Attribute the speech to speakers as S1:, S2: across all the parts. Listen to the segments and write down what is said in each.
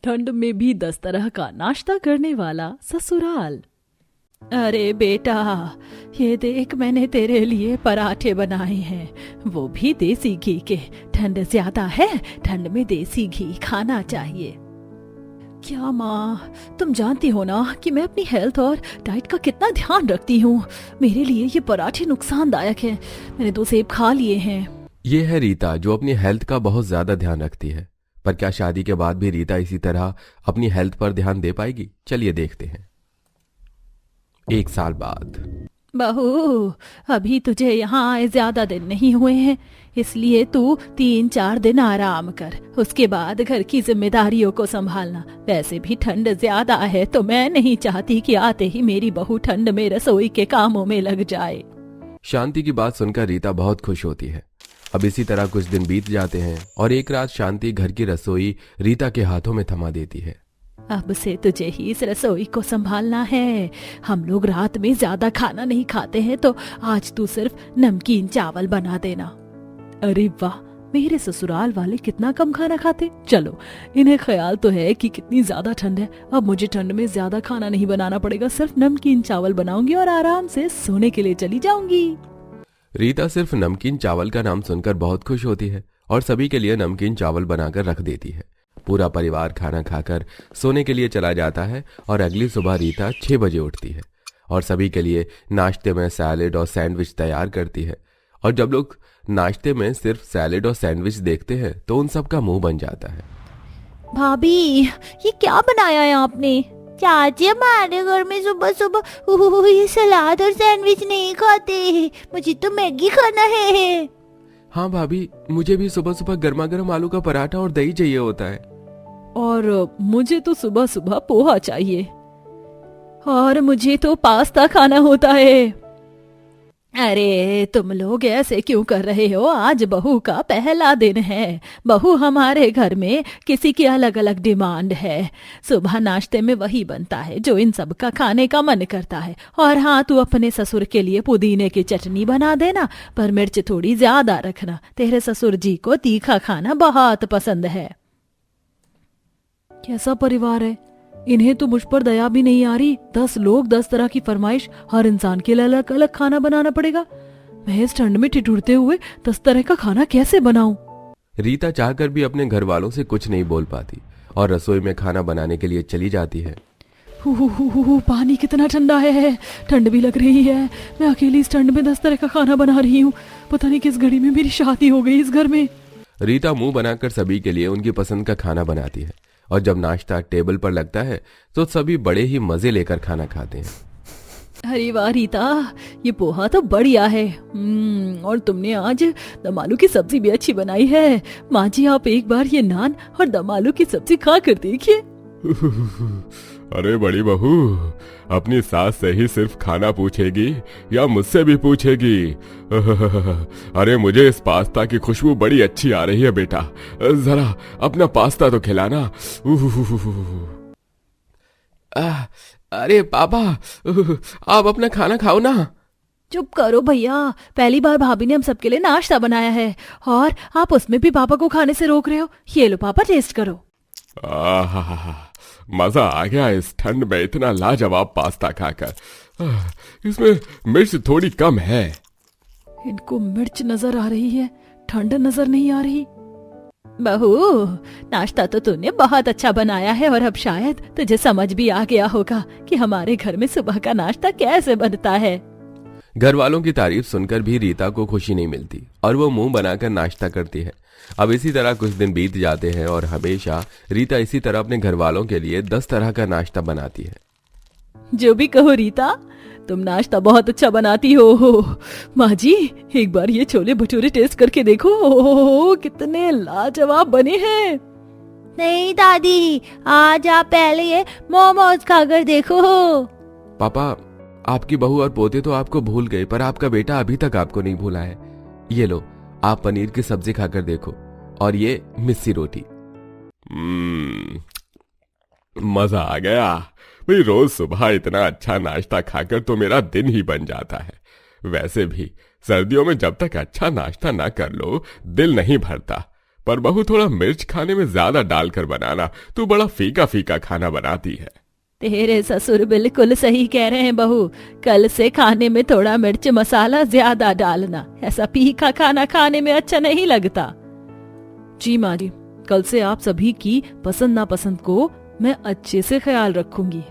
S1: ठंड में भी 10 तरह का नाश्ता करने वाला ससुराल। अरे बेटा, ये देख मैंने तेरे लिए पराठे बनाए हैं, वो भी देसी घी के। ठंड ज्यादा है, ठंड में देसी घी खाना चाहिए। क्या माँ, तुम जानती हो ना कि मैं अपनी हेल्थ और डाइट का कितना ध्यान रखती हूँ। मेरे लिए ये पराठे नुकसानदायक हैं। मैंने 2 सेब खा लिए हैं।
S2: ये है रीता, जो अपनी हेल्थ का बहुत ज्यादा ध्यान रखती है। पर क्या शादी के बाद भी रीता इसी तरह अपनी हेल्थ पर ध्यान दे पाएगी? चलिए देखते हैं। 1 साल बाद।
S1: बहू, अभी तुझे यहाँ आए ज्यादा दिन नहीं हुए हैं, इसलिए तू 3-4 दिन आराम कर। उसके बाद घर की जिम्मेदारियों को संभालना। वैसे भी ठंड ज्यादा है, तो मैं नहीं चाहती कि आते ही मेरी बहू ठंड में रसोई के कामों में लग जाए।
S2: शांति की बात सुनकर रीता बहुत खुश होती है। अब इसी तरह कुछ दिन बीत जाते हैं और एक रात शांति घर की रसोई रीता के हाथों में थमा देती है।
S1: अब से तुझे ही इस रसोई को संभालना है। हम लोग रात में ज्यादा खाना नहीं खाते हैं, तो आज तू सिर्फ नमकीन चावल बना देना। अरे वाह, मेरे ससुराल वाले कितना कम खाना खाते। चलो, इन्हें ख्याल तो है कि कितनी ज्यादा ठंड है। अब मुझे ठंड में ज्यादा खाना नहीं बनाना पड़ेगा, सिर्फ नमकीन चावल बनाऊंगी और आराम से सोने के लिए चली जाऊंगी।
S2: रीता सिर्फ नमकीन चावल का नाम सुनकर बहुत खुश होती है और सभी के लिए नमकीन चावल बनाकर रख देती है। पूरा परिवार खाना खाकर सोने के लिए चला जाता है और अगली सुबह रीता 6 बजे उठती है और सभी के लिए नाश्ते में सैलेड और सैंडविच तैयार करती है। और जब लोग नाश्ते में सिर्फ सैलेड और सैंडविच देखते हैं तो उन सब का मुंह बन जाता है।
S1: भाभी, ये क्या बनाया है आपने?
S3: चाची, हमारे घर में सुबह सुबह ये सलाद और सैंडविच नहीं खाते, मुझे तो मैगी खाना है।
S2: हाँ भाभी, मुझे भी सुबह सुबह गर्मा गर्म आलू का पराठा और दही चाहिए होता है।
S1: और मुझे तो सुबह सुबह पोहा चाहिए। और मुझे तो पास्ता खाना होता है। अरे तुम लोग ऐसे क्यों कर रहे हो? आज बहू का पहला दिन है। बहू, हमारे घर में किसी की अलग अलग डिमांड है। सुबह नाश्ते में वही बनता है जो इन सब का खाने का मन करता है। और हाँ, तू अपने ससुर के लिए पुदीने की चटनी बना देना, पर मिर्च थोड़ी ज्यादा रखना। तेरे ससुर जी को तीखा खाना बहुत पसंद है। कैसा परिवार है? इन्हें तो मुझ पर दया भी नहीं आ रही। 10 लोग, 10 तरह की फरमाइश, हर इंसान के लिए अलग अलग खाना बनाना पड़ेगा। मैं इस ठंड में ठिठुरते हुए 10 तरह का खाना कैसे बनाऊं?
S2: रीता चाहकर भी अपने घर वालों से कुछ नहीं बोल पाती और रसोई में खाना बनाने के लिए चली जाती है।
S1: पानी कितना ठंडा है, ठंड भी लग रही है। मैं अकेली इस ठंड में 10 तरह का खाना बना रही हूँ। पता नहीं किस घड़ी में मेरी शादी हो गई इस घर में।
S2: रीता मुंह बनाकर सभी के लिए उनकी पसंद का खाना बनाती है और जब नाश्ता टेबल पर लगता है तो सभी बड़े ही मजे लेकर खाना खाते हैं।
S1: अरे वाह रीता, ये पोहा तो बढ़िया है। और तुमने आज दम आलू की सब्जी भी अच्छी बनाई है। माँ जी, आप एक बार ये नान और दम आलू की सब्जी खा कर देखिए।
S4: अरे बड़ी बहू, अपनी सास से ही सिर्फ खाना पूछेगी या मुझसे भी पूछेगी? अरे मुझे इस पास्ता की खुशबू बड़ी अच्छी आ रही है बेटा, जरा अपना पास्ता तो खिलाना।
S2: अरे पापा, आप अपना खाना खाओ ना।
S1: चुप करो भैया, पहली बार भाभी ने हम सबके लिए नाश्ता बनाया है और आप उसमें भी पापा को खाने से रोक रहे हो। ये लो पापा, टेस्ट करो।
S4: मजा आ गया इस ठंड में इतना लाजवाब पास्ता खाकर। इसमें मिर्च थोड़ी कम है।
S1: इनको मिर्च नजर आ रही है, ठंड नजर नहीं आ रही। बहू, नाश्ता तो तूने बहुत अच्छा बनाया है और अब शायद तुझे समझ भी आ गया होगा कि हमारे घर में सुबह का नाश्ता कैसे बनता है।
S2: घर वालों की तारीफ सुनकर भी रीता को खुशी नहीं मिलती और वो मुंह बनाकर नाश्ता करती है। अब इसी तरह कुछ दिन बीत जाते हैं और हमेशा रीता इसी तरह अपने घर वालों के लिए 10 तरह का नाश्ता बनाती है।
S1: जो भी कहो रीता, तुम नाश्ता बहुत अच्छा बनाती हो। माँ जी, एक बार ये छोले भटूरे टेस्ट करके देखो, कितने लाजवाब बने हैं।
S3: नहीं दादी, आज आप पहले ये मोमोज खाकर देखो।
S2: पापा, आपकी बहू और पोते तो आपको भूल गए, पर आपका बेटा अभी तक आपको नहीं भूला है। ये लो, आप पनीर की सब्जी खाकर देखो और ये मिस्सी रोटी।
S4: मजा आ गया। भाई, रोज सुबह इतना अच्छा नाश्ता खाकर तो मेरा दिन ही बन जाता है। वैसे भी सर्दियों में जब तक अच्छा नाश्ता ना कर लो दिल नहीं भरता, पर बहू थोड़ा मिर्च खाने में ज्यादा डालकर बनाना, तू बड़ा फीका फीका खाना बनाती है।
S1: तेरे ससुर बिल्कुल सही कह रहे हैं बहू, कल से खाने में थोड़ा मिर्च मसाला ज्यादा डालना, ऐसा तीखा खाना खाने में अच्छा नहीं लगता। जी माँ जी, कल से आप सभी की पसंद नापसंद को मैं अच्छे से ख्याल रखूंगी।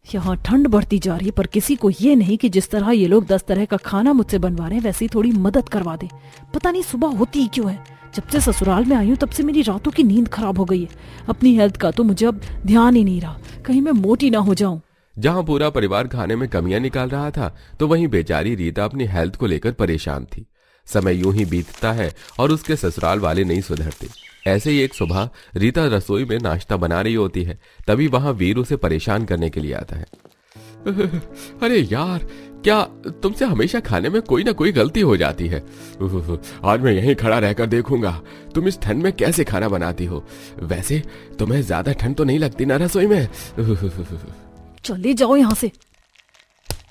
S1: यहाँ ठंड बढ़ती जा रही है, पर किसी को ये नहीं कि जिस तरह ये लोग 10 तरह का खाना मुझसे बनवा रहे हैं वैसे ही थोड़ी मदद करवा दे। पता नहीं सुबह होती ही क्यों है। जब से ससुराल में आई हूँ तब से मेरी रातों की नींद खराब हो गई है। अपनी हेल्थ का तो मुझे अब ध्यान ही नहीं रहा, कहीं मैं मोटी ना हो जाऊं।
S2: जहां पूरा परिवार खाने में कमियां निकाल रहा था तो वहीं बेचारी रीता अपनी हेल्थ को लेकर परेशान थी। समय यूं ही बीतता है और उसके ससुराल वाले नहीं सुधरते। ऐसे ही एक सुबह रीता रसोई में नाश्ता बना रही होती है, तभी वहां वीर उसे परेशान करने के लिए आता है।
S4: अरे यार, क्या तुमसे हमेशा खाने में कोई ना कोई गलती हो जाती है। आज मैं यहीं खड़ा रहकर देखूंगा तुम इस ठंड में कैसे खाना बनाती हो। वैसे तुम्हें ज्यादा ठंड तो नहीं लगती ना रसोई में?
S1: चले जाओ यहाँ से,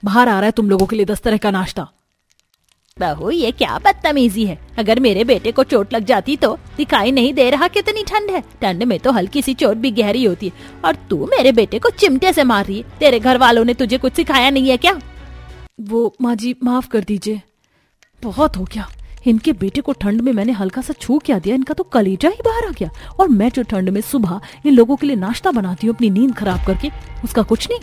S1: बाहर आ रहा है तुम लोगों के लिए 10 तरह का नाश्ता।
S3: बहू ये क्या बदतमीजी है, अगर मेरे बेटे को चोट लग जाती तो दिखाई नहीं दे रहा कितनी ठंड है। ठंड में तो हल्की सी चोट भी गहरी होती है, और तू मेरे बेटे को चिमटे से मार रही है। तेरे घर वालों ने तुझे कुछ सिखाया नहीं है क्या?
S1: वो माँ जी माफ कर दीजिए, बहुत हो गया। इनके बेटे को ठंड में मैंने हल्का सा छू क्या दिया, इनका तो कलेजा ही बाहर आ गया। और मैं जो ठंड में सुबह इन लोगों के लिए नाश्ता बनाती हूँ अपनी नींद खराब करके, उसका कुछ नहीं।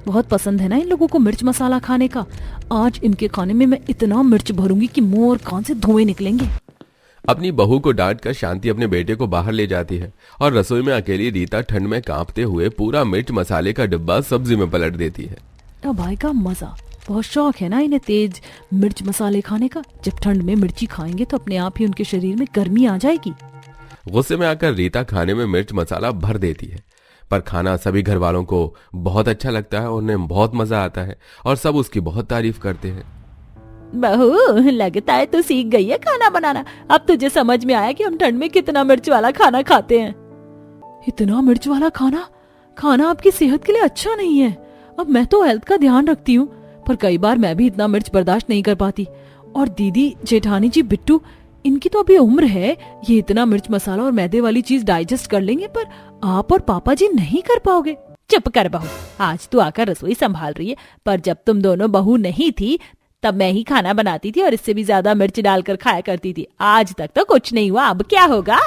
S1: बहुत पसंद है ना इन लोगों को मिर्च मसाला खाने का। आज इनके खाने में मैं इतना मिर्च भरूंगी कि मुंह और कान से धुएं निकलेंगे।
S2: अपनी बहू को डांटकर शांति अपने बेटे को बाहर ले जाती है और रसोई में अकेली रीता ठंड में कांपते हुए पूरा मिर्च मसाले का डिब्बा सब्जी में पलट देती है।
S1: अब भाई का मजा, बहुत शौक है ना इन्हें तेज मिर्च मसाले खाने का। जब ठंड में मिर्ची खाएंगे तो अपने आप ही उनके शरीर में गर्मी आ जाएगी।
S2: गुस्से में आकर रीता खाने में मिर्च मसाला भर देती है, पर खाना सभी घर वालों को बहुत अच्छा लगता है और उन्हें बहुत मजा आता है और सब उसकी बहुत तारीफ करते हैं।
S1: बहू लगता है तू सीख गई है खाना बनाना। अब तुझे समझ में आया कि हम ठंड में कितना मिर्च वाला खाना खाते हैं। इतना मिर्च वाला खाना खाना आपकी सेहत के लिए अच्छा नहीं है। अब मैं तो हेल्थ का ध्यान रखती हूँ, पर कई बार मैं भी इतना मिर्च बर्दाश्त नहीं कर पाती। और दीदी जेठानी जी बिट्टू, इनकी तो अभी उम्र है, ये इतना मिर्च मसाला और मैदे वाली चीज डाइजेस्ट कर लेंगे, पर आप और पापा जी नहीं कर पाओगे।
S3: चुप कर बहू, आज तू आकर रसोई संभाल रही है, पर जब तुम दोनों बहू नहीं थी तब मैं ही खाना बनाती थी और इससे भी ज्यादा मिर्च डालकर खाया करती थी। आज तक तो कुछ नहीं हुआ, अब क्या होगा?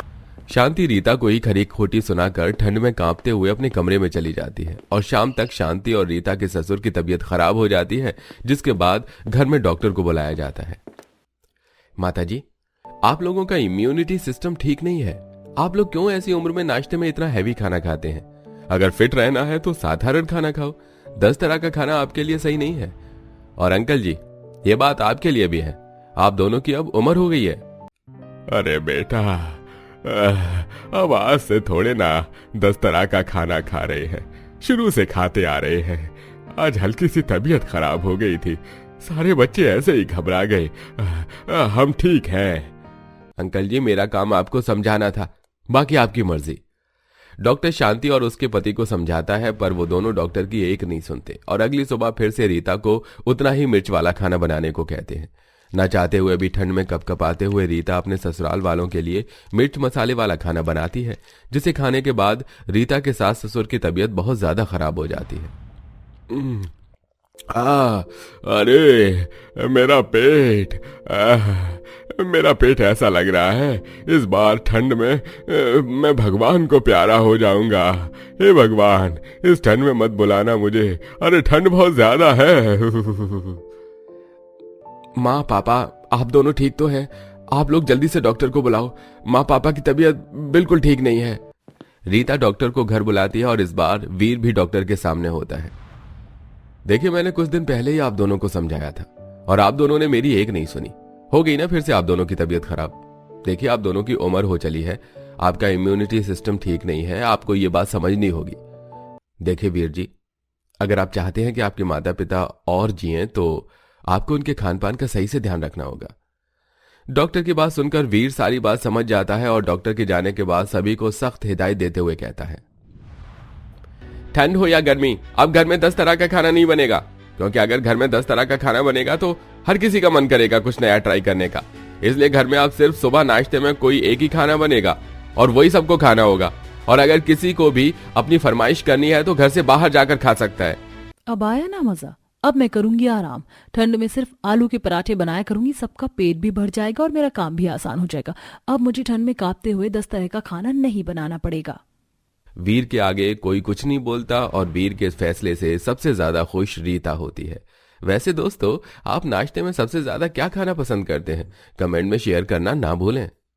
S2: शांति रीता को ही खरी खोटी सुनाकर ठंड में कांपते हुए अपने कमरे में चली जाती है और शाम तक शांति और रीता के ससुर की तबीयत खराब हो जाती है, जिसके बाद घर में डॉक्टर को बुलाया जाता है। माताजी, आप लोगों का इम्यूनिटी सिस्टम ठीक नहीं है। आप लोग क्यों ऐसी उम्र में नाश्ते में इतना हैवी खाना खाते हैं? अगर फिट रहना है तो साधारण खाना खाओ। 10 तरह का खाना आपके लिए सही नहीं है। और अंकल जी, ये बात आपके लिए भी है। आप दोनों की अब उम्र हो गई है।
S4: अरे बेटा, अब आज से थोड़े ना 10 तरह का खाना खा रहे हैं, शुरू से खाते आ रहे हैं। आज हल्की सी तबीयत खराब हो गई थी, सारे बच्चे ऐसे ही घबरा गए। हम ठीक हैं।
S2: अंकल जी, मेरा काम आपको समझाना था, बाकी आपकी मर्जी। डॉक्टर शांति और उसके पति को समझाता है, पर वो दोनों डॉक्टर की एक नहीं सुनते और अगली सुबह फिर से रीता को उतना ही मिर्च वाला खाना बनाने को कहते हैं। न चाहते हुए भी ठंड में कपकपाते हुए रीता अपने ससुराल वालों के लिए मिर्च मसाले वाला खाना बनाती है, जिसे खाने के बाद रीता के सास ससुर की तबीयत बहुत ज्यादा खराब हो जाती है।
S4: अरे मेरा पेट ऐसा लग रहा है, इस बार ठंड में मैं भगवान को प्यारा हो जाऊंगा। हे भगवान, इस ठंड में मत बुलाना मुझे। अरे ठंड बहुत ज्यादा है।
S2: माँ पापा, आप दोनों ठीक तो हैं? आप लोग जल्दी से डॉक्टर को बुलाओ, माँ पापा की तबीयत बिल्कुल ठीक नहीं है। रीता डॉक्टर को घर बुलाती है और इस बार वीर भी डॉक्टर के सामने होता है। देखिए, मैंने कुछ दिन पहले ही आप दोनों को समझाया था और आप दोनों ने मेरी एक नहीं सुनी। हो गई ना फिर से आप दोनों की तबीयत खराब। देखिए, आप दोनों की उम्र हो चली है, आपका इम्यूनिटी सिस्टम ठीक नहीं है, आपको ये बात समझनी होगी। देखिए वीर जी, अगर आप चाहते हैं कि आपके माता पिता और जिएं तो आपको उनके खान पान का सही से ध्यान रखना होगा। डॉक्टर की बात सुनकर वीर सारी बात समझ जाता है और डॉक्टर के जाने के बाद सभी को सख्त हिदायत देते हुए कहता है, ठंड हो या गर्मी, अब घर में 10 तरह का खाना नहीं बनेगा, क्योंकि अगर घर में 10 तरह का खाना बनेगा तो हर किसी का मन करेगा कुछ नया ट्राई करने का। इसलिए घर में अब सिर्फ सुबह नाश्ते में कोई एक ही खाना बनेगा और वही सबको खाना होगा। और अगर किसी को भी अपनी फरमाइश करनी है तो घर से बाहर जाकर खा सकता है।
S1: अब आया ना मजा। अब मैं करूंगी आराम। ठंड में सिर्फ आलू के पराठे बनाया करूंगी, सबका पेट भी भर जाएगा और मेरा काम भी आसान हो जाएगा। अब मुझे ठंड में कांपते हुए 10 तरह का खाना नहीं बनाना पड़ेगा।
S2: वीर के आगे कोई कुछ नहीं बोलता और वीर के फैसले से सबसे ज्यादा खुश रीता होती है। वैसे दोस्तों, आप नाश्ते में सबसे ज्यादा क्या खाना पसंद करते हैं? कमेंट में शेयर करना ना भूलें।